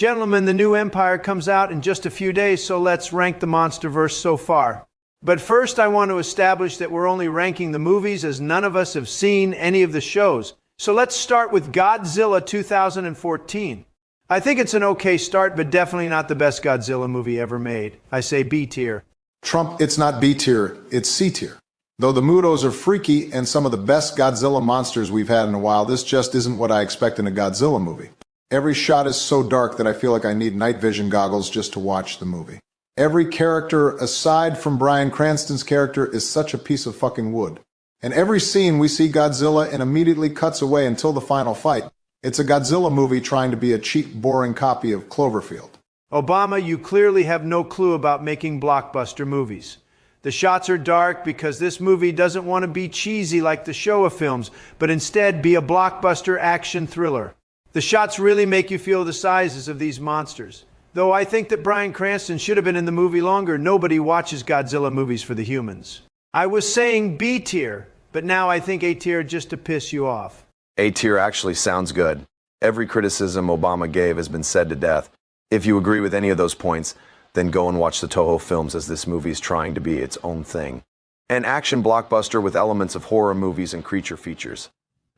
Gentlemen, the new Empire comes out in just a few days, so let's rank the Monsterverse so far. But first, I want to establish that we're only ranking the movies as none of us have seen any of the shows. So let's start with Godzilla 2014. I think it's an okay start, but definitely not the best Godzilla movie ever made. I say B tier. Trump, it's not B tier, it's C tier. Though the Mutos are freaky and some of the best Godzilla monsters we've had in a while, this just isn't what I expect in a Godzilla movie. Every shot is so dark that I feel like I need night vision goggles just to watch the movie. Every character, aside from Bryan Cranston's character, is such a piece of fucking wood. And every scene we see Godzilla and immediately cuts away until the final fight. It's a Godzilla movie trying to be a cheap, boring copy of Cloverfield. Obama, you clearly have no clue about making blockbuster movies. The shots are dark because this movie doesn't want to be cheesy like the Showa films, but instead be a blockbuster action thriller. The shots really make you feel the sizes of these monsters. Though I think that Bryan Cranston should have been in the movie longer, nobody watches Godzilla movies for the humans. I was saying B tier, but now I think A tier just to piss you off. A tier actually sounds good. Every criticism Obama gave has been said to death. If you agree with any of those points, then go and watch the Toho films, as this movie is trying to be its own thing. An action blockbuster with elements of horror movies and creature features,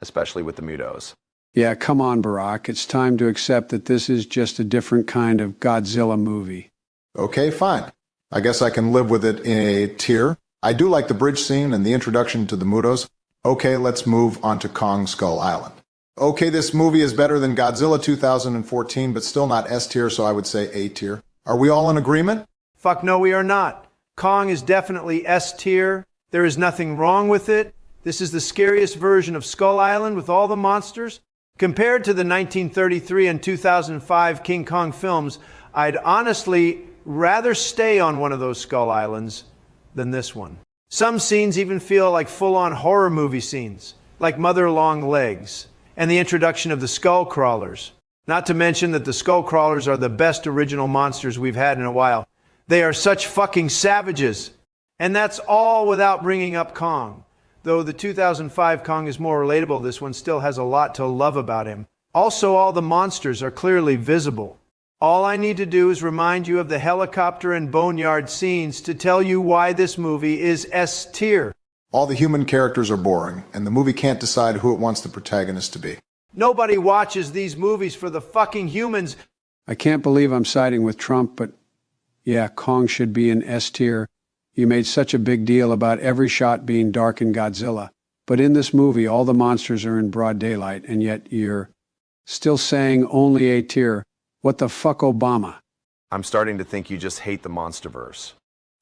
especially with the Mutos. Yeah, come on, Barack. It's time to accept that this is just a different kind of Godzilla movie. Okay, fine. I guess I can live with it in a tier. I do like the bridge scene and the introduction to the Mutos. Okay, let's move on to Kong Skull Island. Okay, this movie is better than Godzilla 2014, but still not S tier, so I would say A tier. Are we all in agreement? Fuck no, we are not. Kong is definitely S tier. There is nothing wrong with it. This is the scariest version of Skull Island with all the monsters. Compared to the 1933 and 2005 King Kong films, I'd honestly rather stay on one of those Skull Islands than this one. Some scenes even feel like full-on horror movie scenes, like Mother Long Legs, and the introduction of the Skull Crawlers. Not to mention that the Skull Crawlers are the best original monsters we've had in a while. They are such fucking savages. And that's all without bringing up Kong. Though the 2005 Kong is more relatable, this one still has a lot to love about him. Also, all the monsters are clearly visible. All I need to do is remind you of the helicopter and boneyard scenes to tell you why this movie is S tier. All the human characters are boring, and the movie can't decide who it wants the protagonist to be. Nobody watches these movies for the fucking humans. I can't believe I'm siding with Trump, but yeah, Kong should be in S tier. You made such a big deal about every shot being dark in Godzilla. But in this movie, all the monsters are in broad daylight, and yet you're still saying only A tier. What the fuck, Obama? I'm starting to think you just hate the Monsterverse.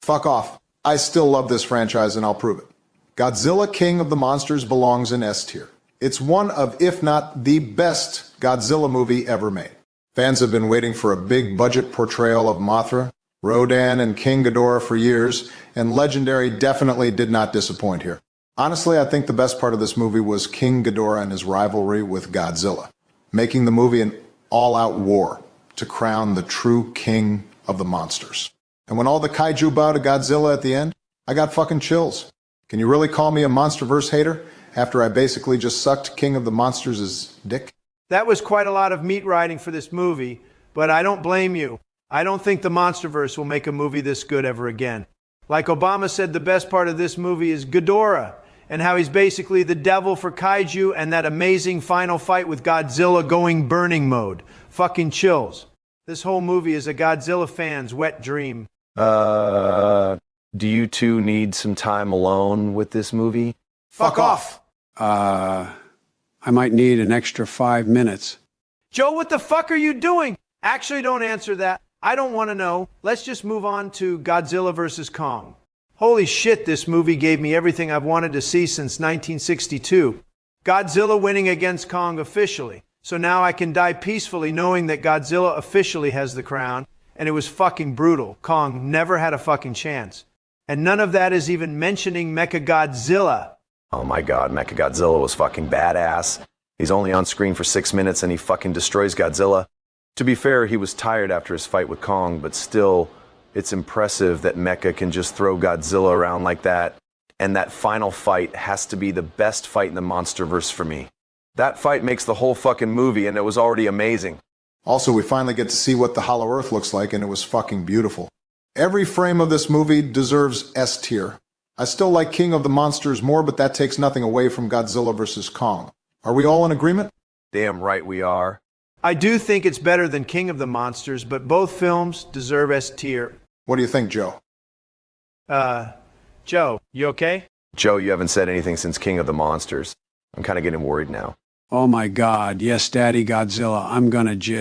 Fuck off. I still love this franchise, and I'll prove it. Godzilla King of the Monsters belongs in S tier. It's one of, if not the best Godzilla movie ever made. Fans have been waiting for a big budget portrayal of Mothra, Rodan, and King Ghidorah for years, and Legendary definitely did not disappoint here. Honestly, I think the best part of this movie was King Ghidorah and his rivalry with Godzilla, making the movie an all-out war to crown the true king of the monsters. And when all the kaiju bow to Godzilla at the end, I got fucking chills. Can you really call me a Monsterverse hater after I basically just sucked King of the Monsters' dick? That was quite a lot of meat riding for this movie, but I don't blame you. I don't think the Monsterverse will make a movie this good ever again. Like Obama said, the best part of this movie is Ghidorah, and how he's basically the devil for kaiju, and that amazing final fight with Godzilla going burning mode. Fucking chills. This whole movie is a Godzilla fan's wet dream. Do you two need some time alone with this movie? Fuck off! I might need an extra 5 minutes. Joe, what the fuck are you doing? Actually, don't answer that. I don't want to know. Let's just move on to Godzilla vs. Kong. Holy shit, this movie gave me everything I've wanted to see since 1962. Godzilla winning against Kong officially. So now I can die peacefully knowing that Godzilla officially has the crown, and it was fucking brutal. Kong never had a fucking chance. And none of that is even mentioning Mechagodzilla. Oh my god, Mechagodzilla was fucking badass. He's only on screen for 6 minutes and he fucking destroys Godzilla. To be fair, he was tired after his fight with Kong, but still, it's impressive that Mecha can just throw Godzilla around like that. And that final fight has to be the best fight in the Monsterverse for me. That fight makes the whole fucking movie, and it was already amazing. Also, we finally get to see what the Hollow Earth looks like, and it was fucking beautiful. Every frame of this movie deserves S tier. I still like King of the Monsters more, but that takes nothing away from Godzilla vs. Kong. Are we all in agreement? Damn right we are. I do think it's better than King of the Monsters, but both films deserve S tier. What do you think, Joe? Joe, you okay? Joe, you haven't said anything since King of the Monsters. I'm kind of getting worried now. Oh my God, yes, Daddy Godzilla, I'm gonna jizz.